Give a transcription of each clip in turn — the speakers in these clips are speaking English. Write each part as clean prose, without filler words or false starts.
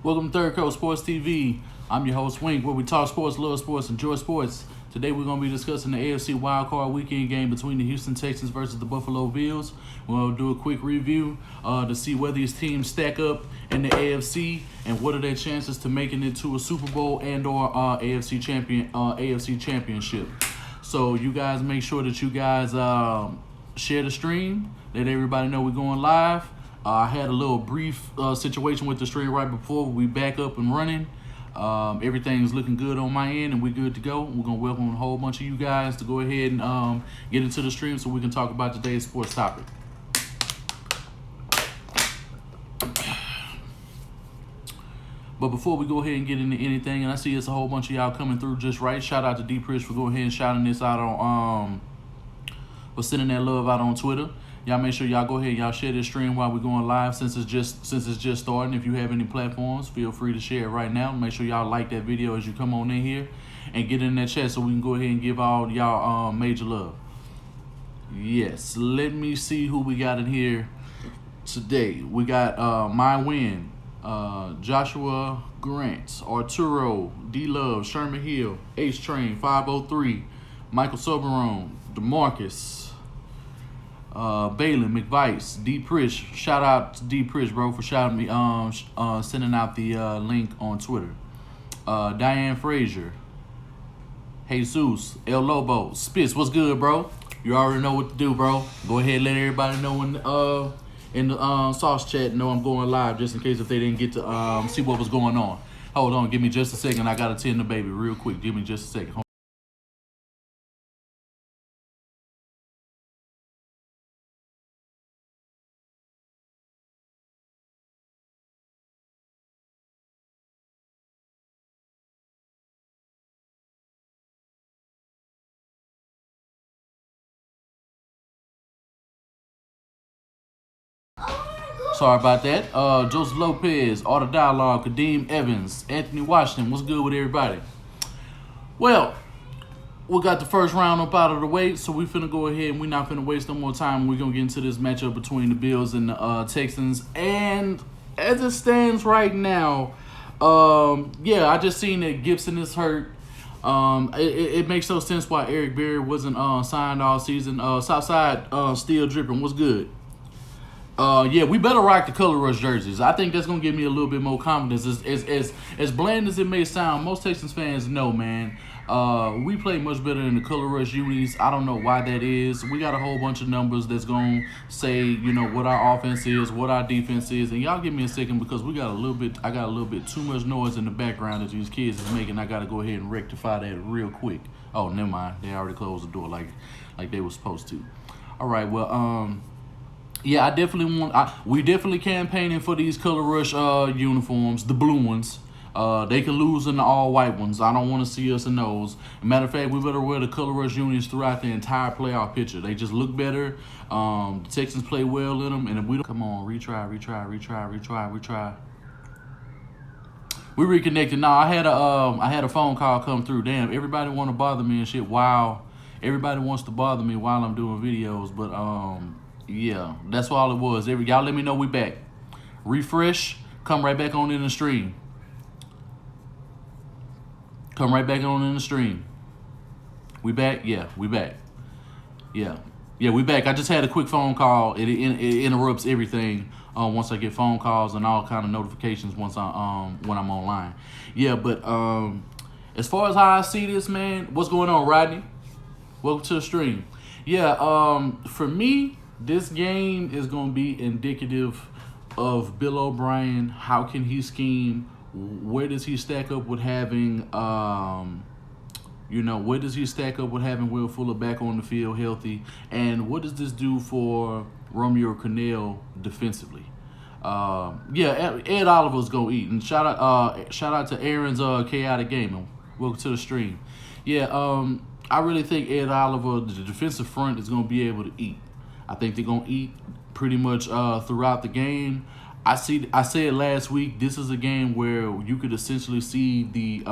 Welcome to Third Coast Sports TV. I'm your host, Wink, where we talk sports, love sports, enjoy sports. Today we're going to be discussing the AFC wildcard weekend game between the Houston Texans versus the Buffalo Bills. We'll do a quick review to see where these teams stack up in the AFC and what are their chances to making it to a Super Bowl and or AFC championship. So you guys make sure that you guys share the stream, let everybody know we're going live. I had a little brief situation with the stream right before we back up and running. Everything's looking good on my end and we're good to go. We're going to welcome a whole bunch of you guys to go ahead and get into the stream so we can talk about today's sports topic. But before we go ahead and get into anything, and I see it's a whole bunch of y'all coming through just right. Shout out to D-Prish for going ahead and shouting this out on, for sending that love out on Twitter. Y'all make sure y'all go ahead and y'all share this stream while we're going live since it's just starting. If you have any platforms, feel free to share it right now. Make sure y'all like that video as you come on in here and get in that chat so we can go ahead and give all y'all major love. Yes, let me see who we got in here today. We got My Win, Joshua Grant, Arturo, D-Love, Sherman Hill, H-Train, 503, Michael Soberone, DeMarcus, Balin, McVice, D Prish. Shout out to D Prish, bro, for shouting me, sending out the link on Twitter. Diane Frazier, Jesus, El Lobo, Spitz. What's good, bro? You already know what to do, bro. Go ahead and let everybody know in the sauce chat know I'm going live just in case if they didn't get to see what was going on. Hold on, give me just a second. I gotta tend the baby real quick. Give me just a second. Sorry about that. Joseph Lopez, Auto Dialogue, Kadeem Evans, Anthony Washington. What's good with everybody? Well, we got the first round up out of the way, so we finna go ahead and we're not finna waste no more time. We're gonna get into this matchup between the Bills and the Texans. And as it stands right now, I just seen that Gipson is hurt. It makes no sense why Eric Berry wasn't signed all season. Southside still dripping. What's good? We better rock the color rush jerseys. I think that's gonna give me a little bit more confidence. As bland as it may sound, most Texans fans know, man, we play much better than the color rush unis. I don't know why that is. We got a whole bunch of numbers that's gonna say, what our offense is, what our defense is, and y'all give me a second because I got a little bit too much noise in the background that these kids is making. I gotta go ahead and rectify that real quick. Oh, never mind. They already closed the door like they were supposed to. All right, well, yeah, we definitely campaigning for these color rush uniforms, the blue ones. They can lose in the all white ones. I don't want to see us in those. Matter of fact, we better wear the color rush unis throughout the entire playoff picture. They just look better. The Texans play well in them, and if we don't, come on, retry. We reconnected. Now I had a phone call come through. Damn, everybody want to bother me and shit. Wow, everybody wants to bother me while I'm doing videos, but yeah, that's all it was. Y'all let me know we back. Refresh, come right back on in the stream. Come right back on in the stream. We back? Yeah, we back. Yeah, we back. I just had a quick phone call. It interrupts everything once I get phone calls and all kind of notifications once when I'm online. Yeah, but as far as how I see this, man, what's going on, Rodney? Welcome to the stream. Yeah, for me, this game is going to be indicative of Bill O'Brien. How can he scheme? Where does he stack up with having, where does he stack up with having Will Fuller back on the field healthy? And what does this do for Romeo Crennel defensively? Ed Oliver's going to eat. And shout out to Aaron's Chaotic Gaming. Welcome to the stream. Yeah, I really think Ed Oliver, the defensive front, is going to be able to eat. I think they're going to eat pretty much throughout the game. I said last week, this is a game where you could essentially see the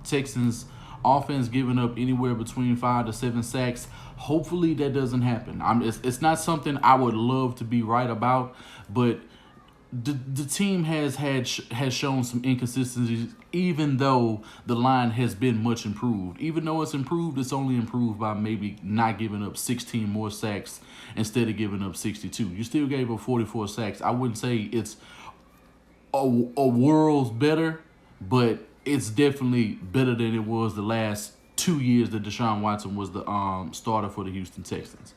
Texans offense giving up anywhere between 5 to 7 sacks. Hopefully that doesn't happen. It's not something I would love to be right about, but the team has shown some inconsistencies, even though the line has been much improved. Even though it's improved, it's only improved by maybe not giving up 16 more sacks instead of giving up 62. You still gave up 44 sacks. I wouldn't say it's a world's better, but it's definitely better than it was the last 2 years that Deshaun Watson was the starter for the Houston Texans.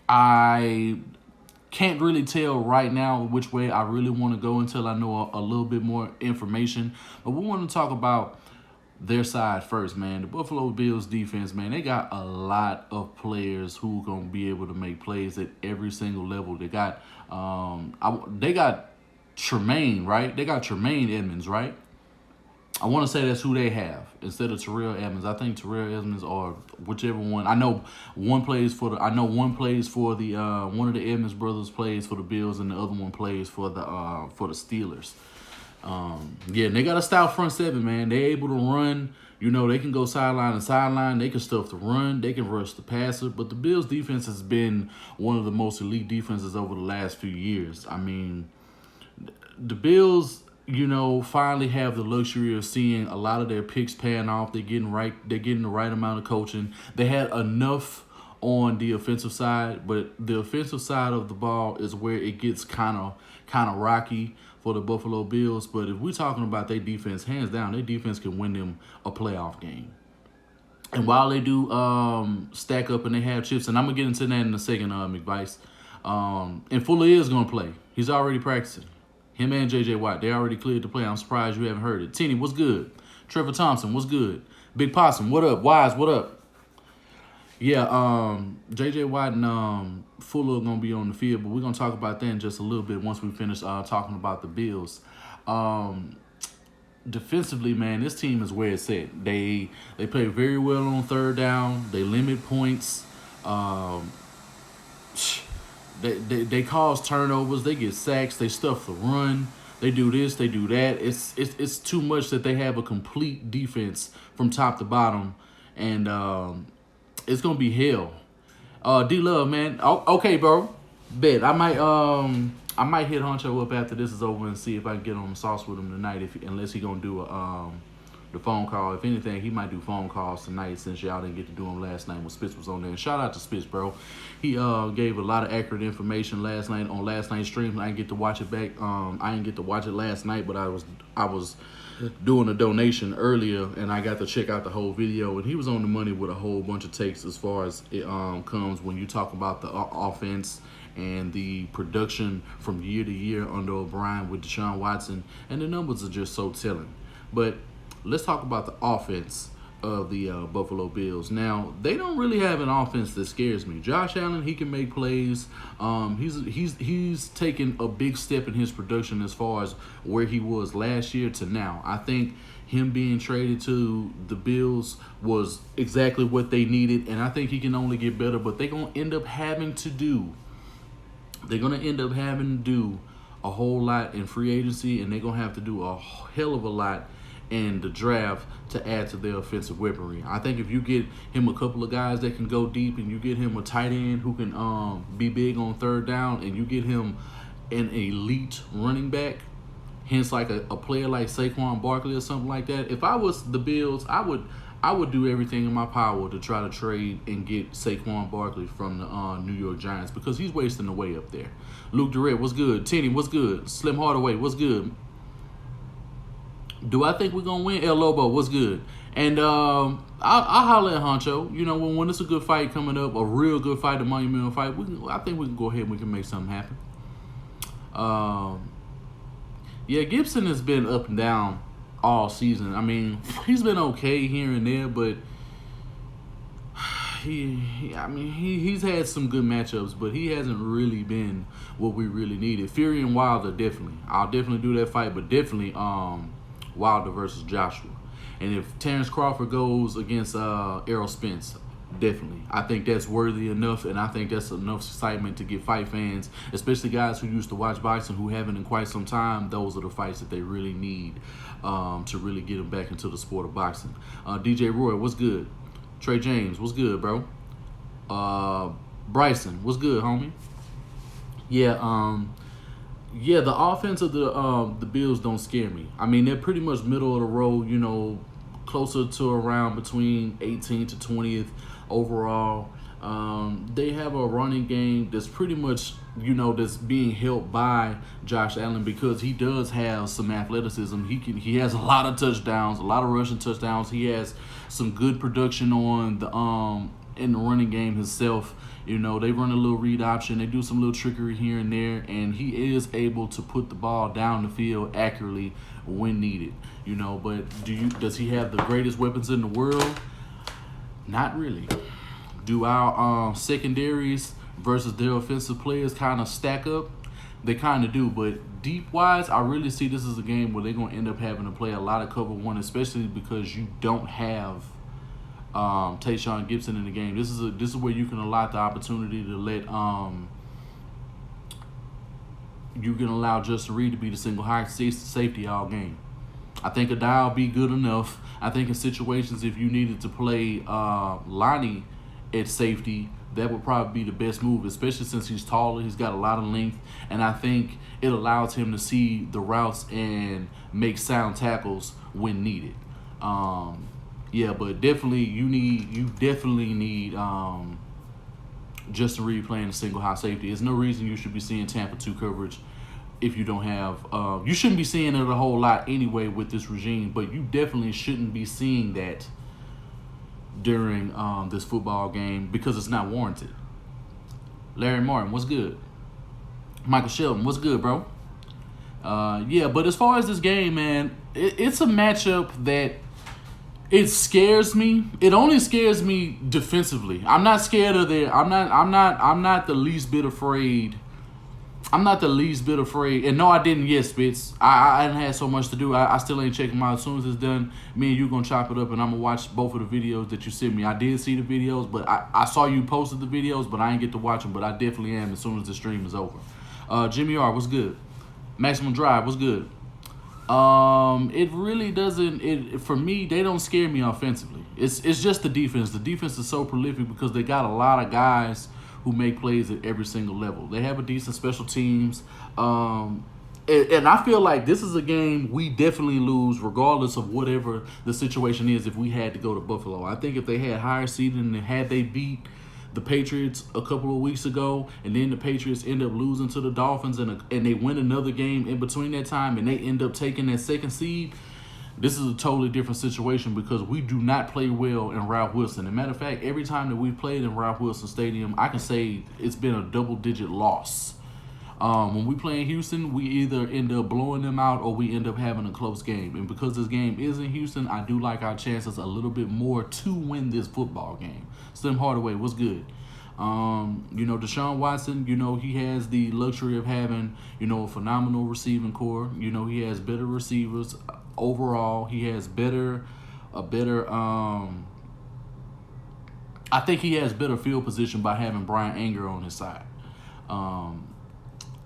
I can't really tell right now which way I really want to go until I know a little bit more information. But we want to talk about their side first, man. The Buffalo Bills defense, man, they got a lot of players who are going to be able to make plays at every single level. They got Tremaine, right? They got Tremaine Edmonds, right? I want to say that's who they have instead of Terrell Edmonds. I think Terrell Edmonds or whichever one. I know one plays for the. One of the Edmonds brothers plays for the Bills, and the other one plays for the Steelers. Yeah, and they got a stout front seven, man. They're able to run. You know, they can go sideline to sideline. They can stuff the run. They can rush the passer. But the Bills' defense has been one of the most elite defenses over the last few years. I mean, the Bills, you know, finally have the luxury of seeing a lot of their picks paying off. They're getting the right amount of coaching. They had enough on the offensive side, but the offensive side of the ball is where it gets kind of rocky for the Buffalo Bills. But if we're talking about their defense, hands down, their defense can win them a playoff game. And while they do stack up and they have chips, and I'm gonna get into that in a second, McVice. And Fuller is gonna play. He's already practicing. Him and J.J. Watt, they already cleared to play. I'm surprised you haven't heard it. Tenny, what's good? Trevor Thompson, what's good? Big Possum, what up? Wise, what up? Yeah, J.J. Watt and Fuller are going to be on the field, but we're going to talk about that in just a little bit once we finish talking about the Bills. Defensively, man, this team is where it's at. They play very well on third down. They limit points. They cause turnovers. They get sacks. They stuff the run. They do this. They do that. It's too much that they have a complete defense from top to bottom, and it's gonna be hell. D-Love, man. Oh, okay, bro. Bet I might hit Honcho up after this is over and see if I can get on the sauce with him tonight. Unless he gonna do the phone call. If anything, he might do phone calls tonight since y'all didn't get to do them last night when Spitz was on there. And shout out to Spitz, bro. He gave a lot of accurate information last night on last night's stream. I didn't get to watch it back. I didn't get to watch it last night, but I was doing a donation earlier, and I got to check out the whole video. And he was on the money with a whole bunch of takes as far as it comes when you talk about the offense and the production from year to year under O'Brien with Deshaun Watson. And the numbers are just so telling. But let's talk about the offense of the Buffalo Bills. Now, they don't really have an offense that scares me. Josh Allen, he can make plays. He's taken a big step in his production as far as where he was last year to now. I think him being traded to the Bills was exactly what they needed, and I think he can only get better. But they're going to end up having to do a whole lot in free agency, and they're going to have to do a hell of a lot in the draft to add to their offensive weaponry. I think if you get him a couple of guys that can go deep, and you get him a tight end who can be big on third down, and you get him an elite running back, hence like a player like Saquon Barkley or something like that. If I was the Bills, I would do everything in my power to try to trade and get Saquon Barkley from the New York Giants, because he's wasting away up there. Luke Durrett, what's good? Tenny, what's good? Slim Hardaway, what's good? Do I think we're going to win? El Lobo, what's good? And I'll holler at Honcho. You know, when it's a good fight coming up, a real good fight, a monumental fight, I think we can go ahead and we can make something happen. Yeah, Gipson has been up and down all season. I mean, he's been okay here and there, but he's had some good matchups, but he hasn't really been what we really needed. Fury and Wilder, definitely. I'll definitely do that fight, but definitely Wilder versus Joshua. And if Terrence Crawford goes against Errol Spence, definitely. I think that's worthy enough, and I think that's enough excitement to get fight fans, especially guys who used to watch boxing who haven't in quite some time. Those are the fights that they really need to really get them back into the sport of boxing. DJ Roy, what's good? Trey James, what's good, bro? Bryson, what's good, homie? Yeah, yeah, the offense of the Bills don't scare me. I mean, they're pretty much middle of the road, closer to around between 18th to 20th overall. They have a running game that's pretty much, that's being helped by Josh Allen because he does have some athleticism. He has a lot of touchdowns, a lot of rushing touchdowns. He has some good production on the in the running game himself. They run a little read option. They do some little trickery here and there, and he is able to put the ball down the field accurately when needed. But does he have the greatest weapons in the world? Not really. Do our secondaries versus their offensive players kind of stack up? They kind of do, but deep-wise, I really see this as a game where they're going to end up having to play a lot of cover one, especially because you don't have Tashaun Gipson in the game. This is where you can allot the opportunity to let you can allow Justin Reed to be the single high safety all game. I think a dial will be good enough. I think in situations if you needed to play Lonnie at safety, that would probably be the best move, especially since he's taller, he's got a lot of length, and I think it allows him to see the routes and make sound tackles when needed. Yeah, but definitely you definitely need Justin Reed playing a single high safety. There's no reason you should be seeing Tampa 2 coverage if you don't have you shouldn't be seeing it a whole lot anyway with this regime, but you definitely shouldn't be seeing that during this football game because it's not warranted. Larry Martin, what's good? Michael Shelton, what's good, bro? Yeah, but as far as this game, man, it's a matchup that it scares me. It only scares me defensively. I'm not scared of their. I'm not the least bit afraid. I'm not the least bit afraid. And no, I didn't. Yes, Spitz. I hadn't had so much to do. I still ain't checking my. As soon as it's done, me and you gonna chop it up, and I'm gonna watch both of the videos that you sent me. I did see the videos, but I saw you posted the videos, but I ain't get to watch them. But I definitely am as soon as the stream is over. Jimmy R, what's good? Maximum Drive, what's good? It really doesn't. For me, they don't scare me offensively. It's just the defense. The defense is so prolific because they got a lot of guys who make plays at every single level. They have a decent special teams. And I feel like this is a game we definitely lose regardless of whatever the situation is if we had to go to Buffalo. I think if they had higher seeding and had they beat the Patriots a couple of weeks ago, and then the Patriots end up losing to the Dolphins and they win another game in between that time and they end up taking that second seed, this is a totally different situation because we do not play well in Ralph Wilson. As a matter of fact, every time that we've played in Ralph Wilson Stadium, I can say it's been a double-digit loss. When we play in Houston, we either end up blowing them out or we end up having a close game. And because this game is in Houston, I do like our chances a little bit more to win this football game. Slim Hardaway, what's good? Deshaun Watson, he has the luxury of having, a phenomenal receiving core. He has better receivers overall. He has I think he has better field position by having Brian Anger on his side.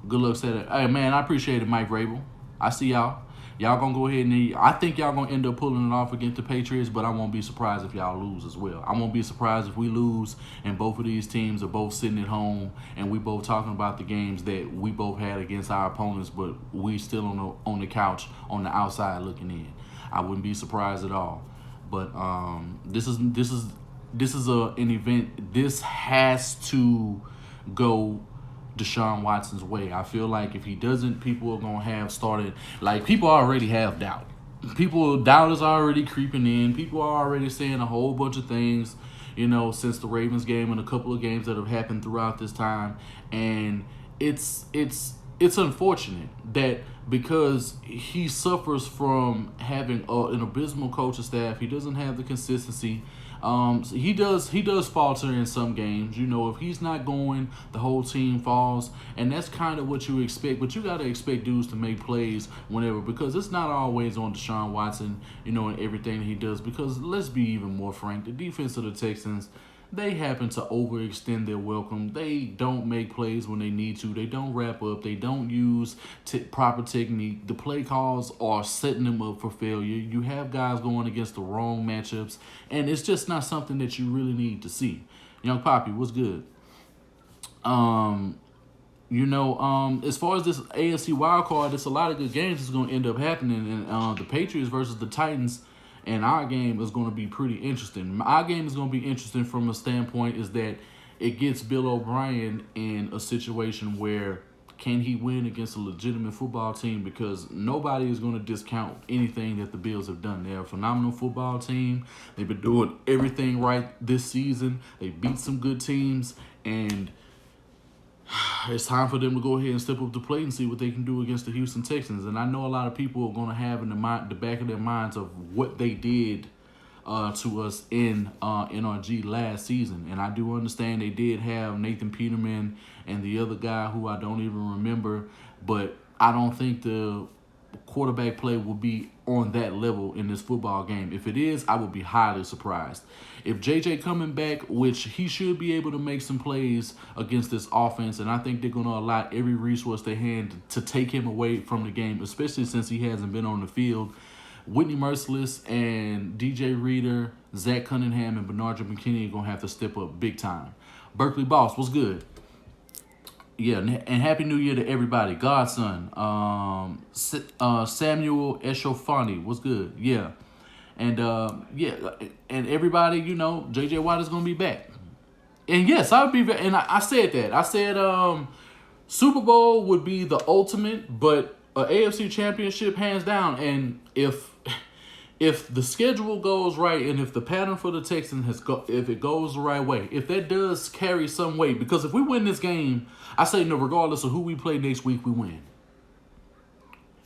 Good luck, said it. Hey, man, I appreciate it, Mike Rabel. I see y'all. Y'all gonna go ahead and I think y'all gonna end up pulling it off against the Patriots, but I won't be surprised if y'all lose as well. I won't be surprised if we lose and both of these teams are both sitting at home and we both talking about the games that we both had against our opponents, but we still on the couch on the outside looking in. I wouldn't be surprised at all. But this is an event. This has to go Deshaun Watson's way. I feel like if he doesn't, people are going to have started, people already have doubt. Doubt is already creeping in. People are already saying a whole bunch of things, since the Ravens game and a couple of games that have happened throughout this time. And it's unfortunate that because he suffers from having an abysmal coaching staff, he doesn't have the consistency. He does falter in some games. If he's not going, the whole team falls, and that's kind of what you expect. But you got to expect dudes to make plays whenever, because it's not always on Deshaun Watson, and everything that he does. Because let's be even more frank, the defense of the Texans, they happen to overextend their welcome. They don't make plays when they need to. They don't wrap up. They don't use proper technique. The play calls are setting them up for failure. You have guys going against the wrong matchups, and it's just not something that you really need to see. Young Poppy, what's good? As far as this AFC wild card, there's a lot of good games that's going to end up happening. And the Patriots versus the Titans and our game is going to be pretty interesting. Our game is going to be interesting from a standpoint is that it gets Bill O'Brien in a situation where can he win against a legitimate football team, because nobody is going to discount anything that the Bills have done. They're a phenomenal football team. They've been doing everything right this season. They beat some good teams, and it's time for them to go ahead and step up to plate and see what they can do against the Houston Texans. And I know a lot of people are going to have in the back of their minds of what they did to us in NRG last season. And I do understand they did have Nathan Peterman and the other guy who I don't even remember, but I don't think the quarterback play will be on that level in this football game. If it is, I would be highly surprised. If JJ coming back, which he should be able to make some plays against this offense, and I think they're going to allot every resource they hand to take him away from the game, especially since he hasn't been on the field. Whitney Merciless and DJ Reader, Zach Cunningham, and Bernard McKinney are going to have to step up big time. Berkeley Boss, what's good? Yeah, and Happy New Year to everybody. Godson, Samuel Eshofani, what's good? Yeah. And, and everybody, J.J. Watt is going to be back. And, yes, I would be back. And I said that. I said Super Bowl would be the ultimate, but AFC Championship hands down. And if the schedule goes right, and if the pattern for the Texans if it goes the right way, if that does carry some weight, because if we win this game, I say no, regardless of who we play next week, we win.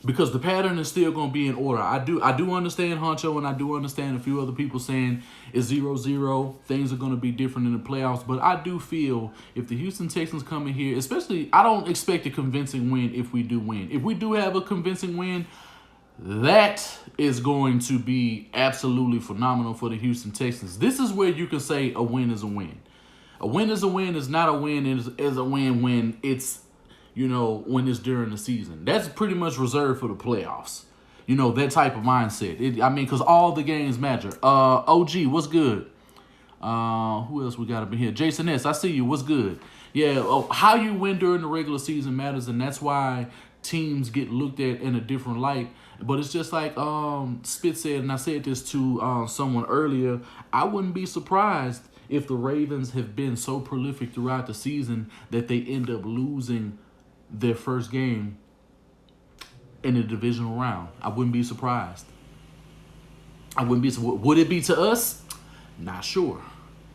Because the pattern is still going to be in order. I do understand Honcho, and I do understand a few other people saying it's 0-0. Things are going to be different in the playoffs. But I do feel if the Houston Texans come in here, especially, I don't expect a convincing win if we do win. If we do have a convincing win, that is going to be absolutely phenomenal for the Houston Texans. This is where you can say a win is a win. A win is a win is not a win is a win when it's, when it's during the season. That's pretty much reserved for the playoffs. That type of mindset. Because all the games matter. OG, what's good? Who else we got up in here? Jason S., I see you. What's good? Yeah, how you win during the regular season matters, and that's why teams get looked at in a different light. But it's just like Spit said, and I said this to someone earlier, I wouldn't be surprised if the Ravens have been so prolific throughout the season that they end up losing their first game in the divisional round. I wouldn't be surprised. Would it be to us? Not sure.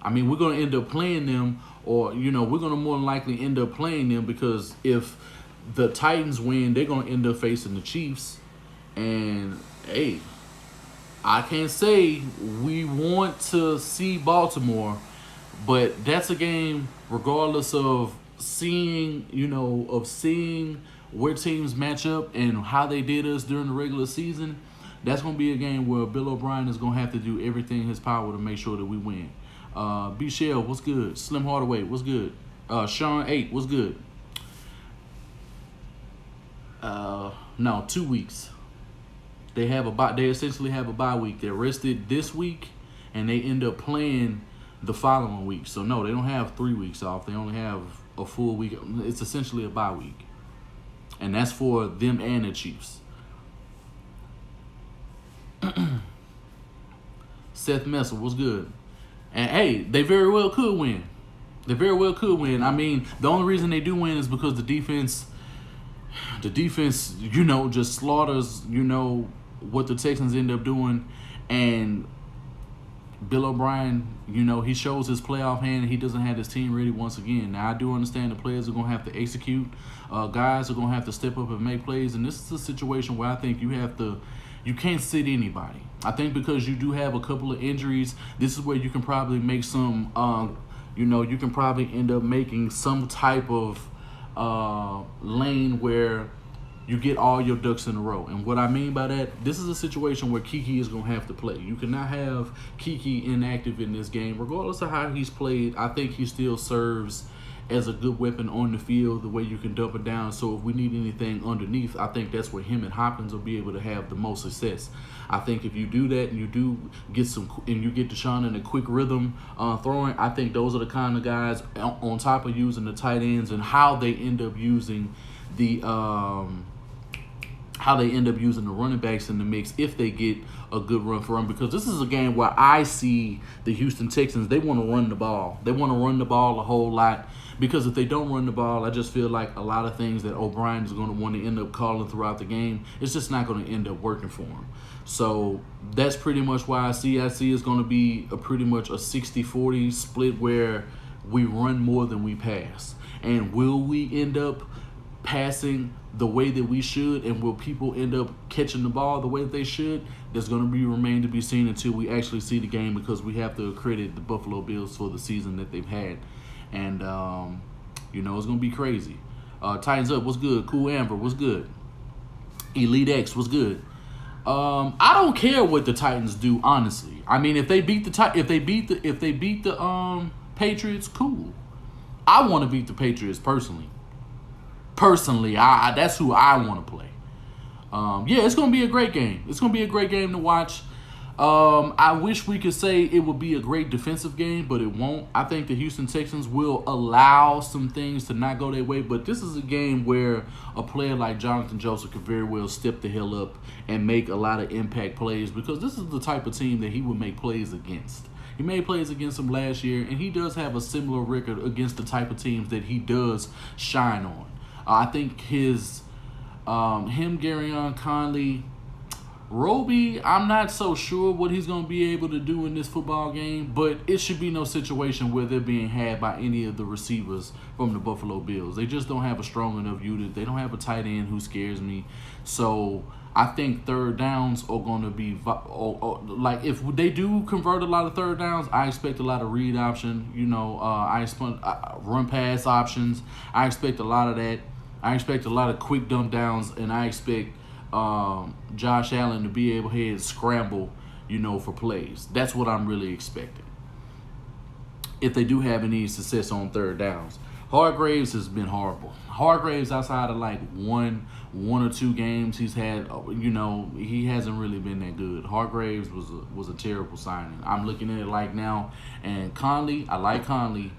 We're going to end up playing them, or, we're going to more than likely end up playing them, because if the Titans win, they're going to end up facing the Chiefs. And, hey, I can't say we want to see Baltimore, but that's a game, regardless of seeing where teams match up and how they did us during the regular season. That's going to be a game where Bill O'Brien is going to have to do everything in his power to make sure that we win. B. Shell, what's good? Slim Hardaway, what's good? Sean 8, what's good? No, 2 weeks. They essentially have a bye week. They're rested this week, and they end up playing the following week. So, no, they don't have 3 weeks off. They only have a full week. It's essentially a bye week. And that's for them and the Chiefs. Seth Messel, what's good? And, hey, they very well could win. The only reason they do win is because the defense, just slaughters, what the Texans end up doing. And Bill O'Brien, he shows his playoff hand, and he doesn't have his team ready once again. Now, I do understand the players are going to have to execute. Guys are going to have to step up and make plays. And this is a situation where I think you can't sit anybody. I think because you do have a couple of injuries, this is where you can probably make some, you can probably end up making some type of lane where you get all your ducks in a row. And what I mean by that, this is a situation where Kiki is going to have to play. You cannot have Kiki inactive in this game. Regardless of how he's played, I think he still serves as a good weapon on the field, the way you can dump it down. So if we need anything underneath, I think that's where him and Hopkins will be able to have the most success. I think if you do that and you do get you get Deshaun in a quick rhythm throwing, I think those are the kind of guys on top of using the tight ends and how they end up using the running backs in the mix if they get a good run for them, because this is a game where I see the Houston Texans, they want to run the ball. They want to run the ball a whole lot, because if they don't run the ball, I just feel like a lot of things that O'Brien is going to want to end up calling throughout the game, it's just not going to end up working for him. So that's pretty much why I see it's going to be pretty much a 60-40 split where we run more than we pass. And will we end up passing the way that we should, and will people end up catching the ball the way that they should? There's going to remain to be seen until we actually see the game, because we have to credit the Buffalo Bills for the season that they've had. And, it's going to be crazy. Titans Up, what's good? Cool Amber, what's good? Elite X, what's good? I don't care what the Titans do, honestly. I mean, if they beat the Patriots, cool. I want to beat the Patriots personally. That's who I want to play. It's going to be a great game. It's going to be a great game to watch. I wish we could say it would be a great defensive game, but it won't. I think the Houston Texans will allow some things to not go their way, but this is a game where a player like Jonathan Joseph could very well step the hell up and make a lot of impact plays, because this is the type of team that he would make plays against. He made plays against them last year, and he does have a similar record against the type of teams that he does shine on. I think him, Garyon Conley, Roby, I'm not so sure what he's going to be able to do in this football game, but it should be no situation where they're being had by any of the receivers from the Buffalo Bills. They just don't have a strong enough unit. They don't have a tight end who scares me. So I think third downs are going to be like, if they do convert a lot of third downs, I expect a lot of read option. I expect run pass options. I expect a lot of that. I expect a lot of quick dump downs, and I expect Josh Allen to be able to scramble, for plays. That's what I'm really expecting, if they do have any success on third downs. Hargraves has been horrible. Hargraves, outside of like one or two games he's had, he hasn't really been that good. Hargraves was a terrible signing. I'm looking at it like now, and Conley, I like Conley,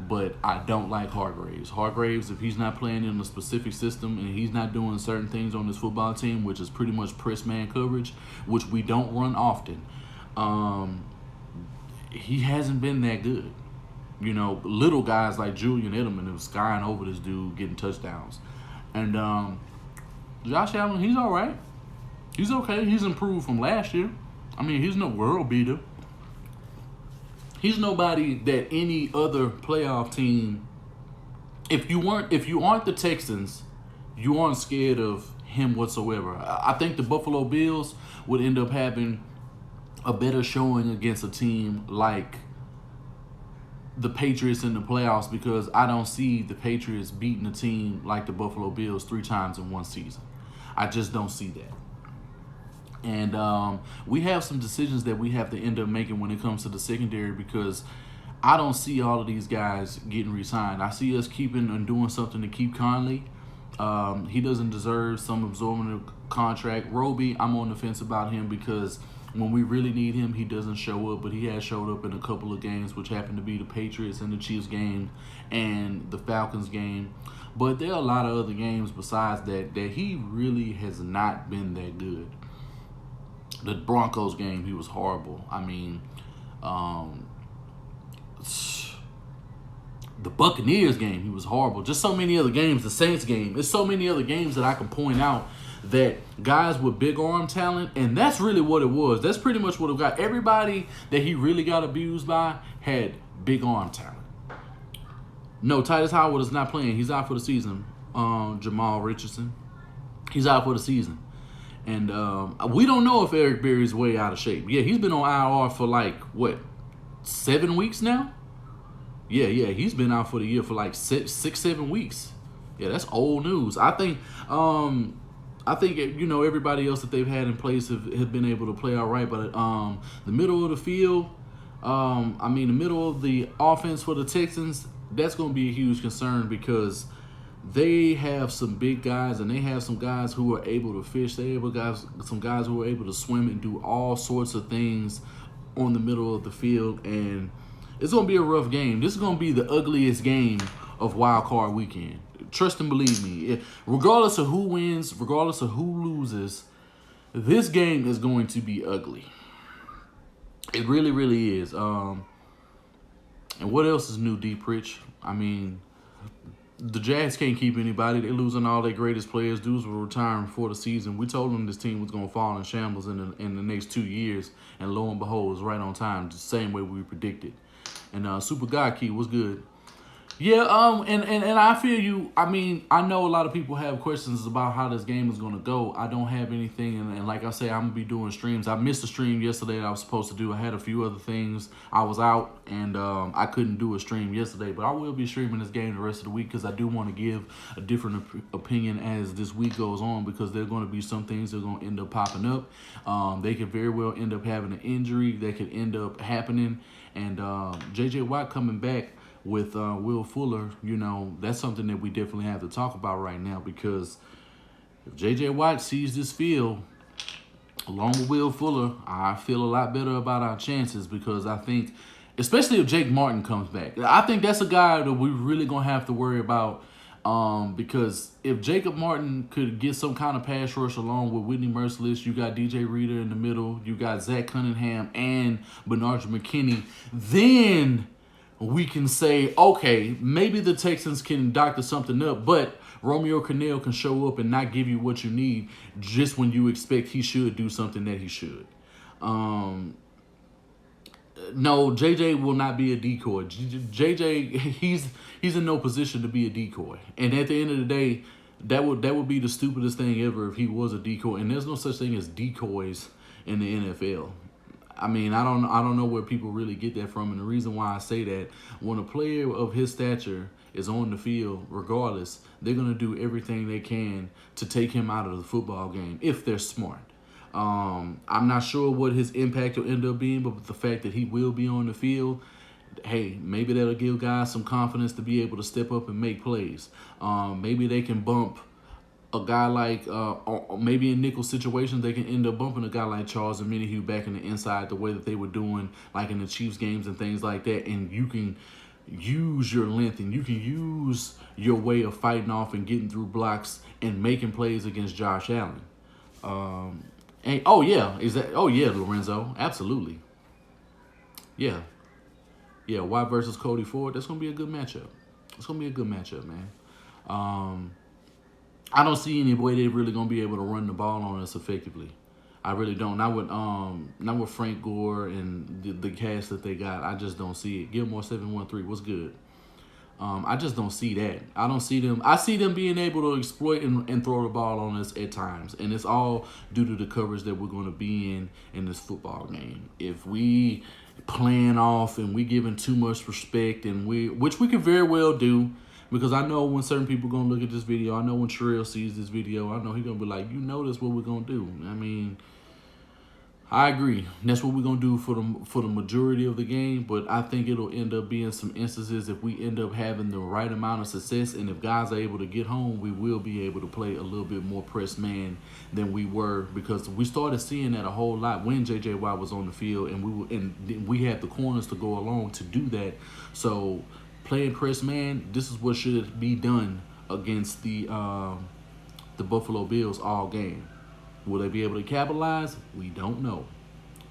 but I don't like Hargraves. Hargraves, if he's not playing in a specific system and he's not doing certain things on this football team, which is pretty much press man coverage, which we don't run often, he hasn't been that good. Little guys like Julian Edelman was skying over this dude, getting touchdowns. And Josh Allen, he's all right. He's okay. He's improved from last year. I mean, he's no world beater. He's nobody that any other playoff team, if you aren't the Texans, you aren't scared of him whatsoever. I think the Buffalo Bills would end up having a better showing against a team like the Patriots in the playoffs, because I don't see the Patriots beating a team like the Buffalo Bills 3 times in one season. I just don't see that. And we have some decisions that we have to end up making when it comes to the secondary, because I don't see all of these guys getting re-signed. I see us keeping and doing something to keep Conley. He doesn't deserve some absorbent contract. Roby, I'm on the fence about him, because when we really need him, he doesn't show up, but he has showed up in a couple of games, which happened to be the Patriots and the Chiefs game and the Falcons game. But there are a lot of other games besides that he really has not been that good. The Broncos game, he was horrible. I mean, the Buccaneers game, he was horrible. Just so many other games. The Saints game. There's so many other games that I can point out that guys with big arm talent, and that's really what it was. That's pretty much what it got. Everybody that he really got abused by had big arm talent. No, Titus Howard is not playing. He's out for the season. Jamal Richardson, he's out for the season. And we don't know if Eric Berry's way out of shape. Yeah, he's been on IR for 7 weeks now? Yeah, he's been out for the year for 6-7 weeks. Yeah, that's old news. I think everybody else that they've had in place have been able to play all right, but the middle of the field, the middle of the offense for the Texans, That's going to be a huge concern because they have some big guys and they have some guys who are able to fish. They have some guys who are able to swim and do all sorts of things on the middle of the field. And it's going to be a rough game. This is going to be the ugliest game of Wild Card Weekend. Trust and believe me. Regardless of who wins, regardless of who loses, this game is going to be ugly. It really, really is. And what else is new, Deep Rich? I mean, the Jags can't keep anybody. They're losing all their greatest players. Dudes were retiring before the season. We told them this team was going to fall in shambles in the next 2 years. And lo and behold, it's right on time, the same way we predicted. And Super God Key was good. Yeah, and I feel you. I mean, I know a lot of people have questions about how this game is going to go. I don't have anything, and like I say, I'm going to be doing streams. I missed a stream yesterday that I was supposed to do. I had a few other things. I was out, and I couldn't do a stream yesterday, but I will be streaming this game the rest of the week because I do want to give a different opinion as this week goes on because there are going to be some things that are going to end up popping up. They could very well end up having an injury. They could end up happening, and J.J. Watt coming back with Will Fuller, you know, that's something that we definitely have to talk about right now because if J.J. Watt sees this field along with Will Fuller, I feel a lot better about our chances because I think, especially if Jake Martin comes back, I think that's a guy that we're really going to have to worry about because if Jacob Martin could get some kind of pass rush along with Whitney Merciless, you got DJ Reader in the middle, you got Zach Cunningham and Bernard McKinney, then we can say, okay, maybe the Texans can doctor something up, but Romeo Crennel can show up and not give you what you need just when you expect he should do something that he should. No, JJ will not be a decoy. JJ, he's in no position to be a decoy. And at the end of the day, that would be the stupidest thing ever if he was a decoy. And there's no such thing as decoys in the NFL. I mean, I don't know where people really get that from. And the reason why I say that, when a player of his stature is on the field, regardless, they're going to do everything they can to take him out of the football game if they're smart. I'm not sure what his impact will end up being, but the fact that he will be on the field, hey, maybe that'll give guys some confidence to be able to step up and make plays. Maybe they can bump a guy like, maybe in nickel situations, they can end up bumping a guy like Charles Omenihu back in the inside the way that they were doing, like in the Chiefs games and things like that. And you can use your length and you can use your way of fighting off and getting through blocks and making plays against Josh Allen. Lorenzo, absolutely. Yeah, White versus Cody Ford. That's gonna be a good matchup. It's gonna be a good matchup, man. I don't see any way they're really gonna be able to run the ball on us effectively. I really don't. Not with Frank Gore and the cast that they got. I just don't see it. Gilmore 713. What's good? I just don't see that. I don't see them. I see them being able to exploit and throw the ball on us at times, and it's all due to the coverage that we're going to be in this football game. If we playing off and we giving too much respect, which we could very well do. Because I know when certain people going to look at this video, I know when Terrell sees this video, I know he's going to be like, that's what we're going to do. I mean, I agree. That's what we're going to do for the majority of the game. But I think it'll end up being some instances if we end up having the right amount of success. And if guys are able to get home, we will be able to play a little bit more press man than we were. Because we started seeing that a whole lot when J.J. Watt was on the field. And we had the corners to go along to do that. So playing press man, this is what should be done against the Buffalo Bills all game. Will they be able to capitalize? We don't know.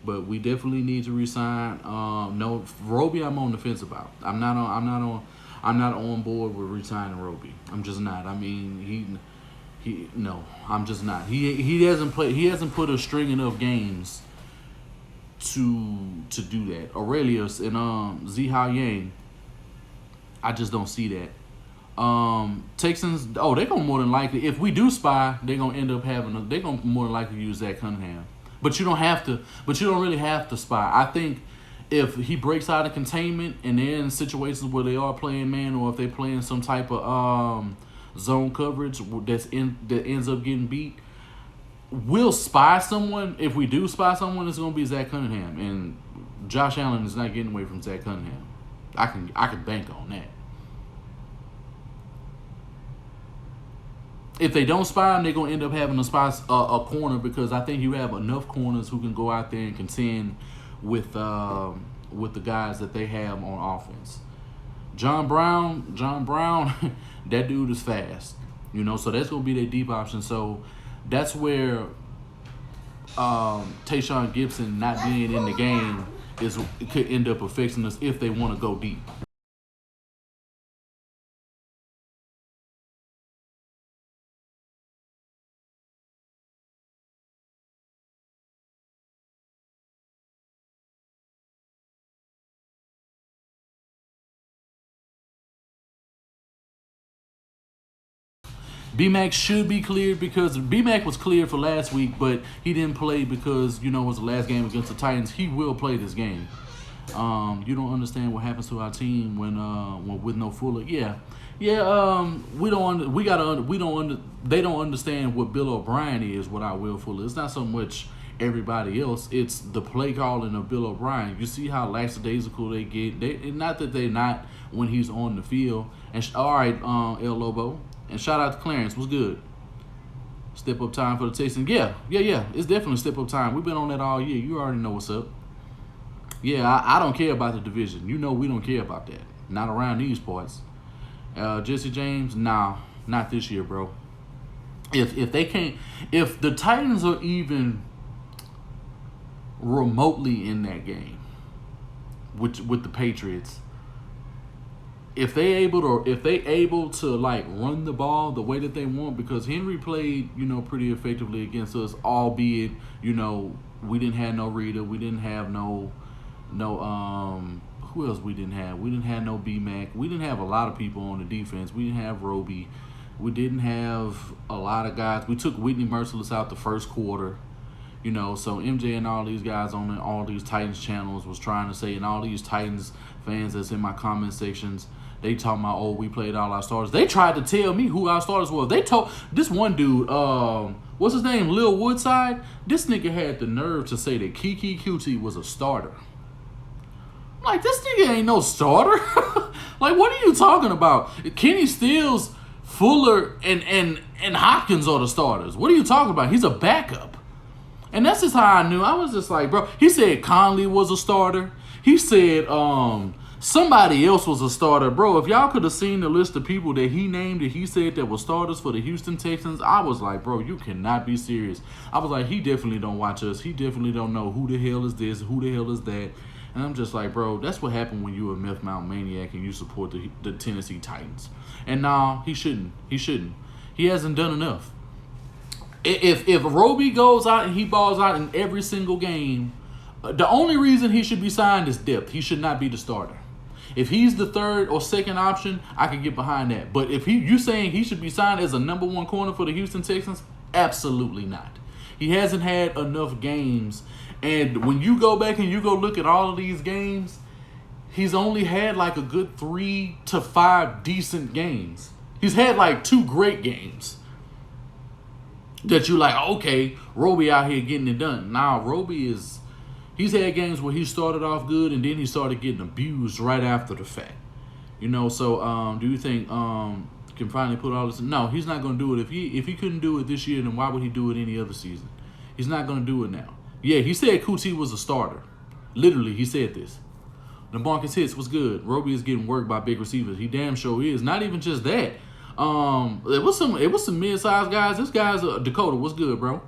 But we definitely need to resign. No, Roby, I'm on the fence about. I'm not on board with resigning Roby. I'm just not. I mean, I'm just not. He hasn't played. He hasn't put a string enough games to do that. Aurelius and Zihao Yang, I just don't see that. Texans, they're gonna more than likely, if we do spy, they're gonna end up they're gonna more than likely use Zach Cunningham. But you don't really have to spy. I think if he breaks out of containment and they're in situations where they are playing man, or if they're playing some type of zone coverage that ends up getting beat, we'll spy someone. If we do spy someone, it's gonna be Zach Cunningham, and Josh Allen is not getting away from Zach Cunningham. I can bank on that. if they don't spy him, they're gonna end up having to spy a corner, because I think you have enough corners who can go out there and contend with the guys that they have on offense. John Brown, that dude is fast. So that's gonna be their deep option. So that's where Tashaun Gipson not being in the game could end up affecting us if they want to go deep. B-Mac should be cleared, because B-Mac was cleared for last week, but he didn't play because, it was the last game against the Titans. He will play this game. You don't understand what happens to our team when with no Fuller. They don't understand what Bill O'Brien is without Will Fuller. It's not so much everybody else. It's the play calling of Bill O'Brien. You see how lackadaisical they get. Not that they're not when he's on the field. And all right, El Lobo. And shout out to Clarence. What's good? Step up time for the Texans. Yeah. It's definitely step up time. We've been on that all year. You already know what's up. Yeah, I don't care about the division. We don't care about that. Not around these parts. Jesse James, nah, not this year, bro. If the Titans are even remotely in that game with the Patriots, if they able to like run the ball the way that they want, because Henry played pretty effectively against us, albeit we didn't have no Rita, we didn't have no who else we didn't have? We didn't have no B-Mac. We didn't have a lot of people on the defense. We didn't have Roby. We didn't have a lot of guys. We took Whitney Merciless out the first quarter. So MJ and all these guys on all these Titans channels was trying to say, and all these Titans fans that's in my comment sections, they talking about, we played all our starters. They tried to tell me who our starters were. They told this one dude, what's his name, Lil Woodside? This nigga had the nerve to say that Kiki QT was a starter. Like, this nigga ain't no starter. Like, what are you talking about? Kenny Stills, Fuller, and Hopkins are the starters. What are you talking about? He's a backup. And that's just how I knew. I was just like, bro. He said Conley was a starter. He said somebody else was a starter. Bro, if y'all could have seen the list of people that he named that he said that were starters for the Houston Texans, I was like, bro, you cannot be serious. I was like, he definitely don't watch us. He definitely don't know who the hell is this, who the hell is that. And I'm just like, bro, that's what happened when you're a meth mount maniac and you support the Tennessee Titans. And nah, he shouldn't. He hasn't done enough. If Roby goes out and he balls out in every single game, the only reason he should be signed is depth. He should not be the starter. If he's the third or second option, I can get behind that. But if you saying he should be signed as a number one corner for the Houston Texans, absolutely not. He hasn't had enough games. And when you go back and you go look at all of these games, he's only had like a good 3 to 5 decent games. He's had like 2 great games that you like, okay, Roby out here getting it done. Now, he's had games where he started off good and then he started getting abused right after the fact. So do you think can finally put all this? No, he's not going to do it. If he couldn't do it this year, then why would he do it any other season? He's not going to do it now. Yeah, he said Kuti was a starter. Literally, he said this. The Marcus Hits was good. Roby is getting worked by big receivers. He damn sure is. Not even just that. It was some mid-sized guys. This guy's Dakota. What's good, bro?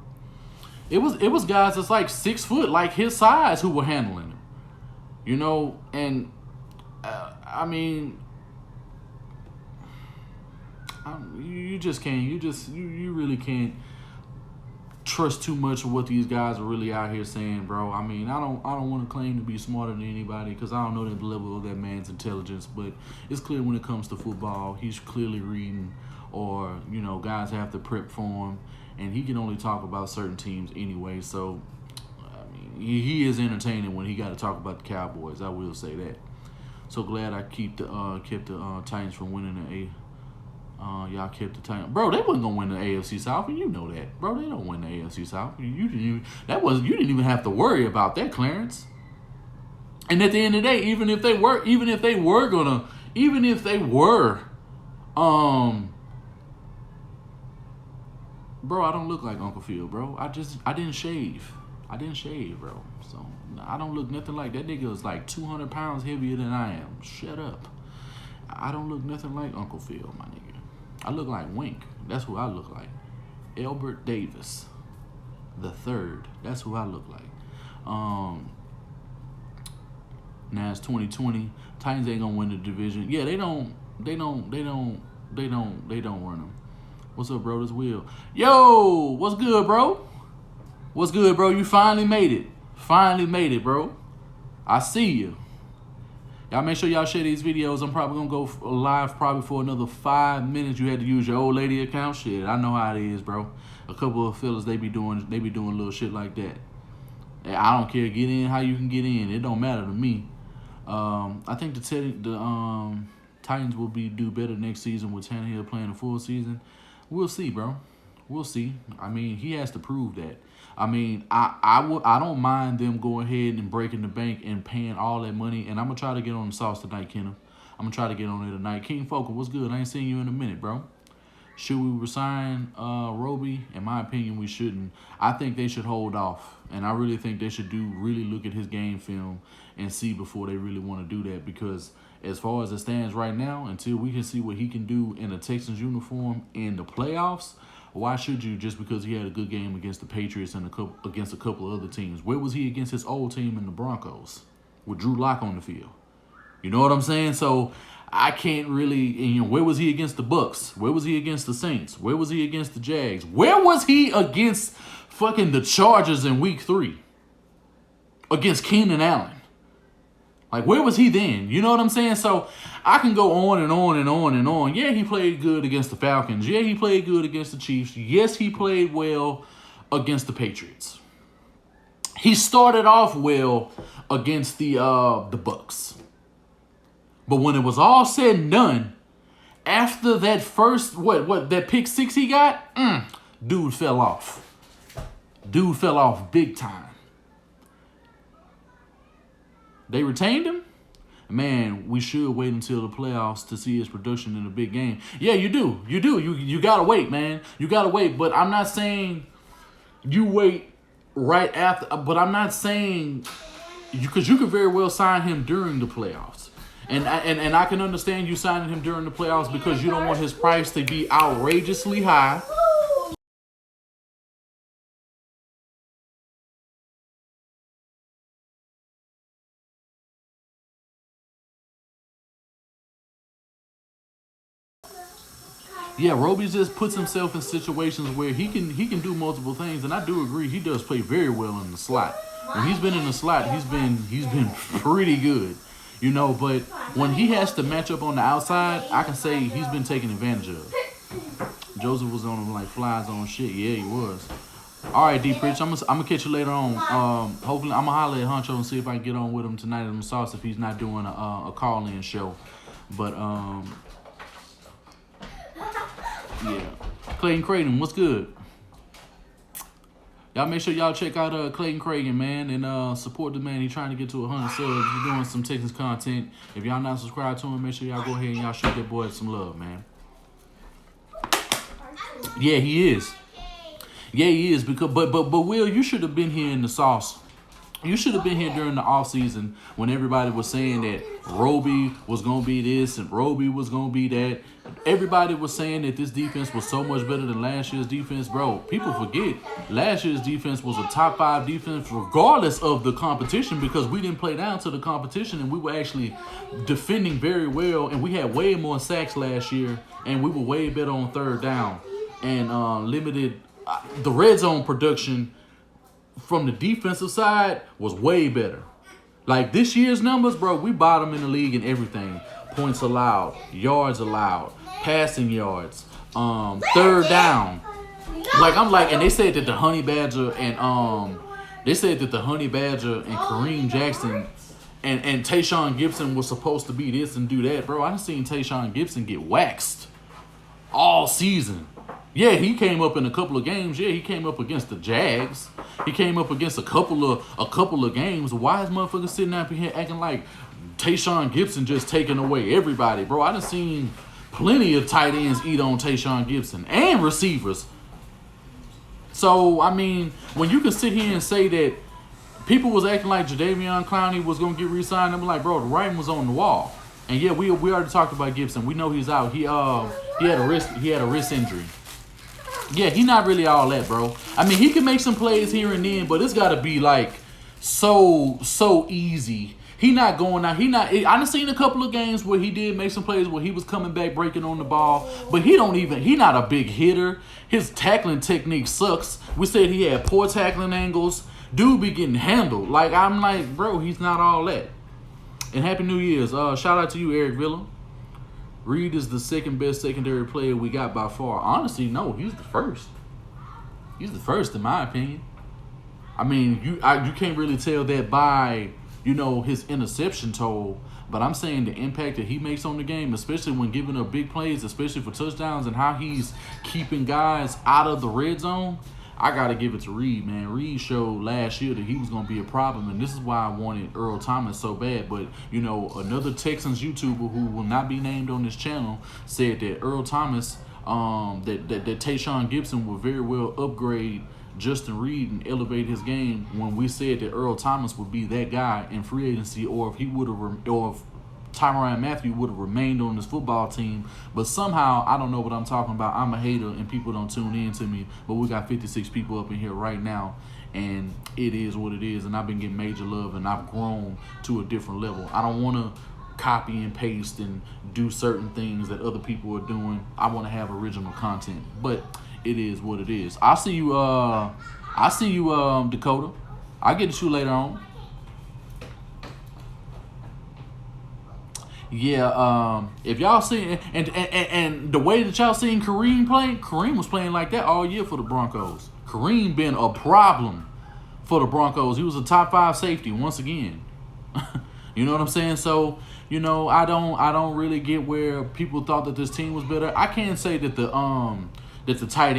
It was guys that's like 6 foot, like his size, who were handling him. And I mean, you just can't. You really can't trust too much of what these guys are really out here saying, bro. I mean, I don't want to claim to be smarter than anybody because I don't know the level of that man's intelligence, but it's clear when it comes to football, he's clearly reading, or guys have to prep for him, and he can only talk about certain teams anyway. So, I mean, he is entertaining when he got to talk about the Cowboys. I will say that. So glad I kept the Titans from winning the y'all kept the Titans. Bro, they wasn't gonna win the AFC South, and you know that. Bro, they don't win the AFC South. You didn't even have to worry about that, Clarence. And at the end of the day, even if they were Bro, I don't look like Uncle Phil, bro. I didn't shave. I didn't shave, bro. So I don't look nothing like that nigga is like 200 pounds heavier than I am. Shut up. I don't look nothing like Uncle Phil, my nigga. I look like Wink. That's who I look like. Albert Davis the third. That's who I look like. Now it's 2020. Titans ain't gonna win the division. Yeah, they don't run them. What's up, bro? This Will. Yo, what's good, bro? What's good, bro? You finally made it. Finally made it, bro. I see you. Y'all make sure y'all share these videos. I'm probably gonna go live probably for another 5 minutes. You had to use your old lady account. Shit, I know how it is, bro. A couple of fellas, they be doing little shit like that. And I don't care. Get in how you can get in. It don't matter to me. I think the Titans will do better next season with Tannehill playing a full season. We'll see, bro. We'll see. I mean, he has to prove that. I mean, I don't mind them going ahead and breaking the bank and paying all that money. And I'm going to try to get on the sauce tonight, Kenneth. I'm going to try to get on there tonight. King Focal, what's good? I ain't seen you in a minute, bro. Should we resign Roby? In my opinion, we shouldn't. I think they should hold off. And I really think they should really look at his game film and see before they really want to do that. Because as far as it stands right now, until we can see what he can do in a Texans uniform in the playoffs, why should you just because he had a good game against the Patriots and against a couple of other teams? Where was he against his old team in the Broncos with Drew Lock on the field? You know what I'm saying? So I can't really, where was he against the Bucks? Where was he against the Saints? Where was he against the Jags? Where was he against fucking the Chargers in week 3? Against Keenan Allen? Like, where was he then? You know what I'm saying? So I can go on and on and on and on. Yeah, he played good against the Falcons. Yeah, he played good against the Chiefs. Yes, he played well against the Patriots. He started off well against the Bucks. But when it was all said and done, after that first, that pick 6 he got, dude fell off. Dude fell off big time. They retained him? Man, we should wait until the playoffs to see his production in a big game. Yeah, you do. You got to wait, man. You got to wait. But I'm not saying you wait right after. But I'm not saying because you could very well sign him during the playoffs. And I can understand you signing him during the playoffs because you don't want his price to be outrageously high. Yeah, Roby just puts himself in situations where he can do multiple things, and I do agree he does play very well in the slot. When he's been in the slot, he's been pretty good, But when he has to match up on the outside, I can say he's been taken advantage of. Joseph was on him like flies on shit. Yeah, he was. All right, D. Pritch, I'm gonna catch you later on. Hopefully, I'm gonna holler at Huncho and see if I can get on with him tonight in the sauce if he's not doing a call-in show. But yeah. Clayton Creighton, what's good? Y'all make sure y'all check out Clayton Creighton, man, and support the man. He's trying to get to 100 subs. He's doing some Texans content. If y'all not subscribed to him, make sure y'all go ahead and y'all show that boy some love, man. Yeah, he is. Yeah, he is. Because but Will, you should have been here in the sauce. You should have been here during the offseason when everybody was saying that Roby was going to be this and Roby was going to be that. Everybody was saying that this defense was so much better than last year's defense. Bro, people forget last year's defense was a top 5 defense regardless of the competition because we didn't play down to the competition and we were actually defending very well and we had way more sacks last year and we were way better on third down and limited the red zone production from the defensive side was way better. Like this year's numbers, bro, we bottom in the league in everything. Points allowed, yards allowed, passing yards, third down. And they said that the Honey Badger and Kareem Jackson and Tashaun Gipson was supposed to be this and do that, bro. I done seen Tashaun Gipson get waxed all season. Yeah, he came up in a couple of games. Yeah, he came up against the Jags. He came up against a couple of games. Why is motherfuckers sitting up here acting like Tashaun Gipson just taking away everybody, bro? I done seen plenty of tight ends eat on Tashaun Gipson and receivers. So, I mean, when you can sit here and say that people was acting like Jadeveon Clowney was going to get re-signed, I'm like, bro, the writing was on the wall. And yeah, we already talked about Gipson. We know he's out. He had a wrist injury. Yeah, he not really all that, bro. I mean, he can make some plays here and then, but it's got to be like so easy. He not going out. I done seen a couple of games where he did make some plays where he was coming back, breaking on the ball, but he not a big hitter. His tackling technique sucks. We said he had poor tackling angles. Dude be getting handled. Like, I'm like, bro, he's not all that. And Happy New Year's. Shout out to you, Eric Villa. Reed is the second best secondary player we got by far. Honestly, no, he's the first. He's the first, in my opinion. I mean, you can't really tell that by, his interception total. But I'm saying the impact that he makes on the game, especially when giving up big plays, especially for touchdowns, and how he's keeping guys out of the red zone, I got to give it to Reed, man. Reed showed last year that he was going to be a problem, and this is why I wanted Earl Thomas so bad. But, another Texans YouTuber who will not be named on this channel said that Earl Thomas, that Tashaun Gipson would very well upgrade Justin Reed and elevate his game when we said that Earl Thomas would be that guy in free agency, or if Tyrann Mathieu would have remained on this football team. But somehow, I don't know what I'm talking about. I'm a hater and people don't tune in to me. But we got 56 people up in here right now, and it is what it is. And I've been getting major love, and I've grown to a different level. I don't want to copy and paste and do certain things that other people are doing. I want to have original content. But it is what it is. I see you, Dakota. I'll get to you later on. Yeah, if y'all see and the way that y'all seen Kareem play, Kareem was playing like that all year for the Broncos. Kareem been a problem for the Broncos. He was a top 5 safety once again. You know what I'm saying? So, I don't really get where people thought that this team was better. I can't say that the tight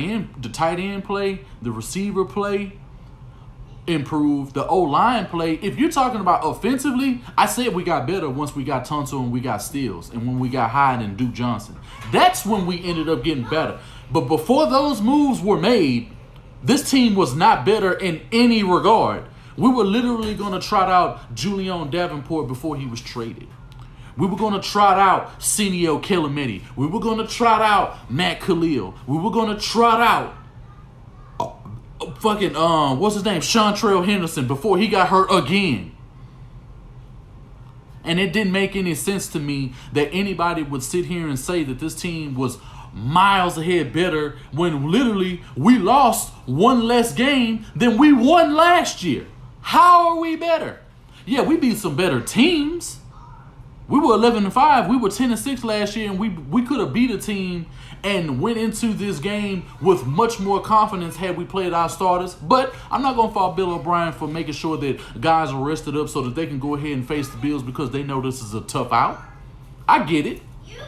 end play, the receiver play improved, the O-line play. If you're talking about offensively, I said we got better once we got Tunsil and we got Stills, and when we got Hyde and Duke Johnson. That's when we ended up getting better. But before those moves were made, this team was not better in any regard. We were literally going to trot out Julian Davenport before he was traded. We were going to trot out Senio Kelemeti. We were going to trot out Matt Khalil. We were going to trot out what's his name? Shantrell Henderson before he got hurt again. And it didn't make any sense to me that anybody would sit here and say that this team was miles ahead better when literally we lost one less game than we won last year. How are we better? Yeah, we beat some better teams. We were 11-5. We were 10-6 last year, and we could have beat a team and went into this game with much more confidence had we played our starters. But I'm not going to fault Bill O'Brien for making sure that guys are rested up so that they can go ahead and face the Bills because they know this is a tough out. I get it.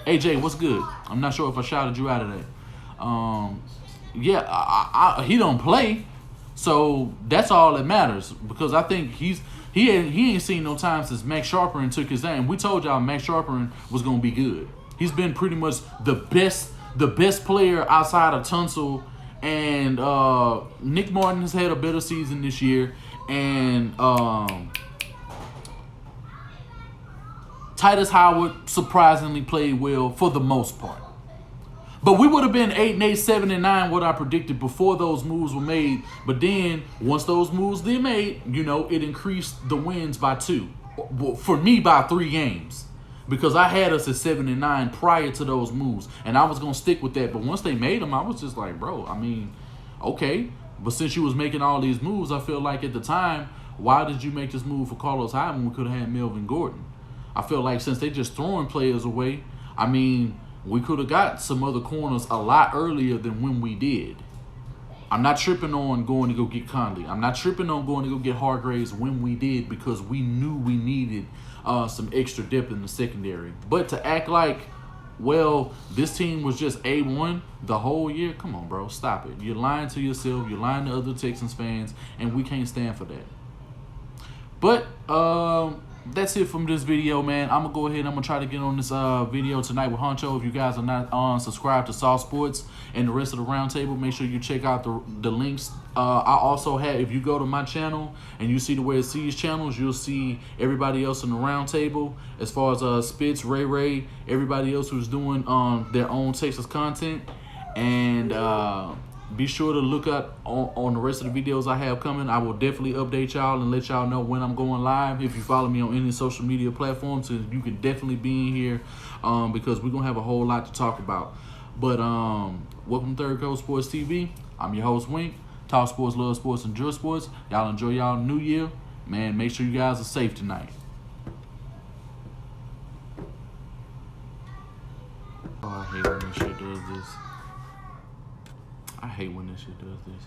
AJ, what's good? I'm not sure if I shouted you out of that. He don't play, so that's all that matters because I think he ain't seen no time since Max Sharperin took his name. We told y'all Max Sharperin was going to be good. He's been pretty much the best player outside of Tunsil, and Nick Martin has had a better season this year, and Titus Howard surprisingly played well for the most part. But we would have been 8-8, 7-9, what I predicted before those moves were made. But then, once those moves were made, it increased the wins by 2. For me, by 3 games. Because I had us at 7-9 prior to those moves. And I was going to stick with that. But once they made them, I was just like, bro, okay. But since you was making all these moves, I feel like at the time, why did you make this move for Carlos Hyde when we could have had Melvin Gordon? I feel like since they just throwing players away, we could have got some other corners a lot earlier than when we did. I'm not tripping on going to go get Conley. I'm not tripping on going to go get Hargraves when we did because we knew we needed some extra depth in the secondary. But to act like, this team was just A1 the whole year, come on, bro, stop it. You're lying to yourself. You're lying to other Texans fans, and we can't stand for that. But that's it from this video, man. I'm gonna go ahead and I'm gonna try to get on this video tonight with Honcho. If you guys are not subscribed to Saw Sports and the rest of the roundtable, make sure you check out the links. I also have, if you go to my channel and you see the way it sees channels, you'll see everybody else in the roundtable, as far as Spitz, Ray, everybody else who's doing their own Texas content. And be sure to look up on the rest of the videos I have coming. I will definitely update y'all and let y'all know when I'm going live. If you follow me on any social media platforms, you can definitely be in here because we're going to have a whole lot to talk about. But welcome to Third Coast Sports TV. I'm your host, Wink. Talk sports, love sports, enjoy sports. Y'all enjoy y'all New Year. Man, make sure you guys are safe tonight. Oh, I hate when this shit does this. I hate when this shit does this.